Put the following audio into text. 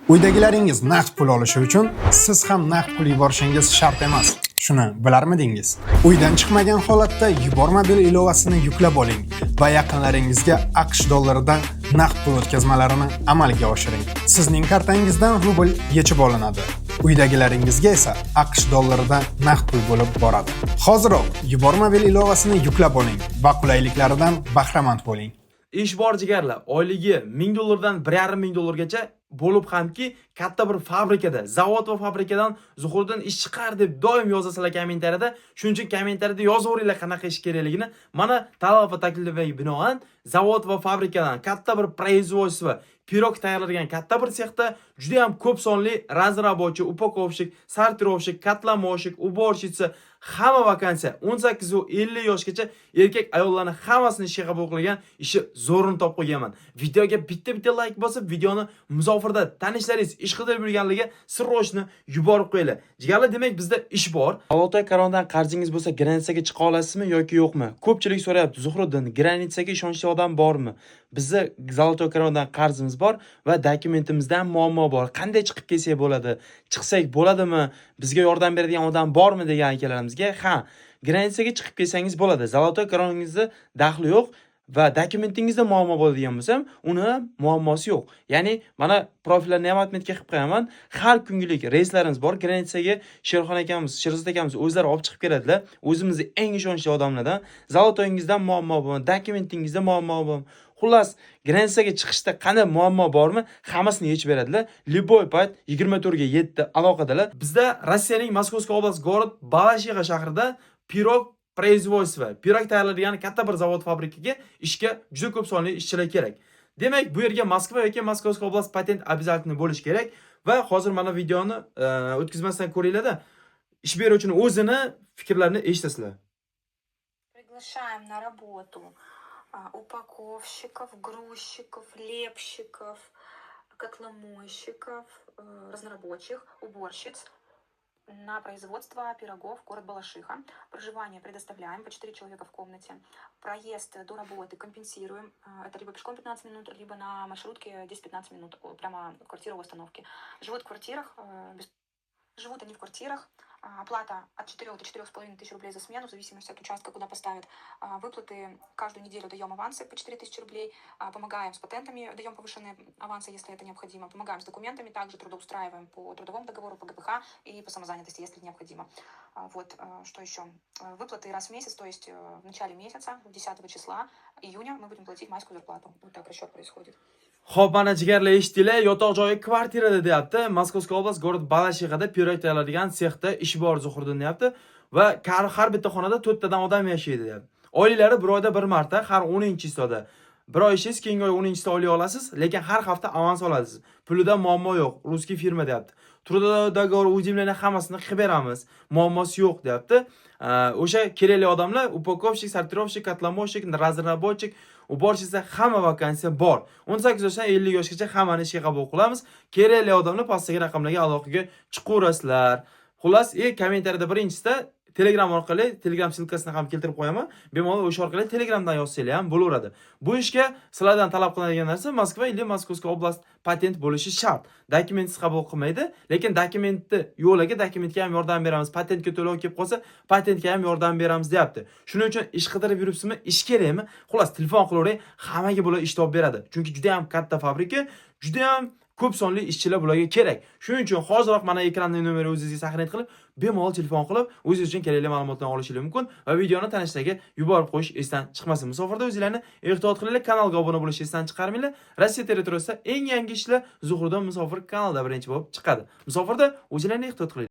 Uydagilaringiz naqd pul olishi uchun siz ham naqd pul yuborishingiz shart emas. Shuni bilarmidingiz? Uydan chiqmagan holatda yubormobil ilovasini yuklab oling va yaqinlaringizga AQSh dollaridan naqd pul o'tkazmalarini amalga oshiring. Sizning kartangizdan rubl yechib olinadi. Uydagilaringizga esa AQSh dollaridan naqd pul bo'lib boradi. Hoziroq yubormobil ilovasini yuklab oling va qulayliklaridan bahramand bo'ling. Ish bor jigarlar, oyligi 1000 dollardan 1,5 dollargacha bo'lib hamki katta bir fabrikada, zavod va fabrikadan Zuhriddin ish chiqar deb doim yozasalar kommentariyada, shuning uchun kommentariyada yozaveringlar qanaqa ish kerakligini. Mana talab va taklifga binoan zavod va fabrikadan katta bir производство pirog tayyorlagan katta bir sexda juda ham ko'p sonli razrabochi, upakovщик, sortirovщик, katlamoshik, уборщица hamma vakansiya 18 va 50 yoshgacha erkak ayollarni hammasini ishga qabul qilgan ishi zo'rini topib qo'yganman. Videoga bitta like bosib, videoni musofirda tanishlaringiz ish qidirib yurganligiga sirrochni yuborib qo'yinglar. Jigarlar, demak bizda ish bor. Zolotoy Karondan qarzingiz bo'lsa, granitsaga chiqa olasizmi yoki yo'qmi? Ko'pchilik so'rayapti, Zuhriddin, granitsaga ishonchli odam bormi? Bizda Zolotoy Karondan qarzimiz bor va dokumentimizdan muammo bor. Qanday chiqib kelsak bo'ladi? Chiqsak bo'ladimi? Bizga yordam beradigan odam bormi degan akalarimizga, ha, granitsaga chiqib kelsangiz bo'ladi. Zolotoy Karoningizda daxli yo'q va dokumentingizda muammo bo'ladigan bo'lsa, uni muammosi yo'q. Ya'ni mana profillarni ham atmetga qilib qo'yaman. Har kungilik reyslarimiz bor. Granitsaga Sherxon akamiz, Sherzod akamiz o'zlari olib chiqib keladilar. O'zimizning eng ishonchli odamlardan. Zolotoyingizdan muammo bormi? Dokumentingizda muammo bormi? Xullas, granitsaga chiqishda qanday muammo bormi? Hammasini yechib beradilar. Liboy payt 24 ga 7 aloqadalar. Bizda Rossiyaning Moskovskiy oblast город Balashiga shahrida pirog производство, pirog tayyorlaydigan katta bir zavod fabrikaga ishga juda ko'p sonli ishchilar kerak. Demak, bu yerga Moskva yoki Moskovskiy oblast patent обязательно bo'lish kerak va hozir mana videoni o'tkazmasdan ko'ringlar-da, ish beruvchining o'zini fikrlarini eshitasizlar. Приглашаем на работу упаковщиков, грузчиков, лепщиков, котломойщиков, разнорабочих, уборщиц на производство пирогов город Балашиха. Проживание предоставляем по 4 человека в комнате. Проезд до работы компенсируем. Это либо пешком 15 минут, либо на маршрутке 10-15 минут. Прямо квартира у остановки. Живут в квартирах. Живут они в квартирах. Оплата от 4 до 4,5 тысяч рублей за смену, в зависимости от участка, куда поставят. Выплаты каждую неделю даем авансы по 4 тысячи рублей. Помогаем с патентами, даем повышенные авансы, если это необходимо. Помогаем с документами, также трудоустраиваем по трудовому договору, по ГПХ и по самозанятости, если необходимо. Вот, что еще? Выплаты раз в месяц, то есть в начале месяца, 10 числа июня мы будем платить майскую зарплату. Вот так расчет происходит. Xo'p, mana jigarlar eshitdinglar, yotoq joyi kvartirada deyapti. Moskovskiy oblast город Balashig'ada pirog tayyorlaydigan sexda ish bor Zuhriddin deyapti va har bitta xonada 4 tadan odam yashaydi deyapti. Oylari bir oyda bir marta, har 10-hissada. Bir oy ishingiz, keyingi oy 10-hisida oylik olasiz, lekin har hafta avans olasiz. Pulida muammo yo'q. Ruskiy firma deyapti. Trudovой договор uzimlarni hammasini qilib beramiz. Muammosi yo'q deyapti. O'sha kerakli odamlar upakovщик, sortirovщик, katlamoshik, razrabochik, уборщица hamma vakansiya bor. 18 yoshdan 50 yoshgacha hammani ishga qabul qilamiz. Kerakli odamlar pastdagi raqamlarga aloqaga chiqaverasizlar. Xullas, kommentariyada birinchisida Telegram orqali, Telegram silkasini ham keltirib qo'yaman. Bemalol o'sha orqali Telegramdan yozsanglar ham bo'laveradi. Bu ishga sizlardan talab qilinadigan narsa Moskva yoki Moskovskiy oblast patent bo'lishi shart. Dokumentsiz qabul qilmaydi, lekin dokumentni yo'laga, dokumentga ham yordam beramiz. Patentga to'lov kelib qolsa, patentga ham yordam beramiz deyapti. Shuning uchun ish qidirib yuribsizmi, ish kerakmi? Xullas, telefon qilavering, hammaga bular ish topib beradi. Chunki juda ham katta fabrika, juda ham ko'p sonli ishchilar bularga kerak. Shuning uchun hoziroq mana ekranning nomeri o'zingizga saqlanib qilib, bemalol telefon qilib, o'zingiz uchun kerakli ma'lumotlarni olishingiz mumkin va videoni tanishlarga yuborib qo'yish esdan chiqmasin. Musofirda o'zingizlarni ehtiyot qilinglar, kanalga obuna bo'lishni esdan chiqarmanglar. Rossiya territoriyasida eng yangi ishlar Zuhriddin Musofir kanalda birinchi bo'lib chiqadi. Musofirda o'zingizlarni ehtiyot qiling.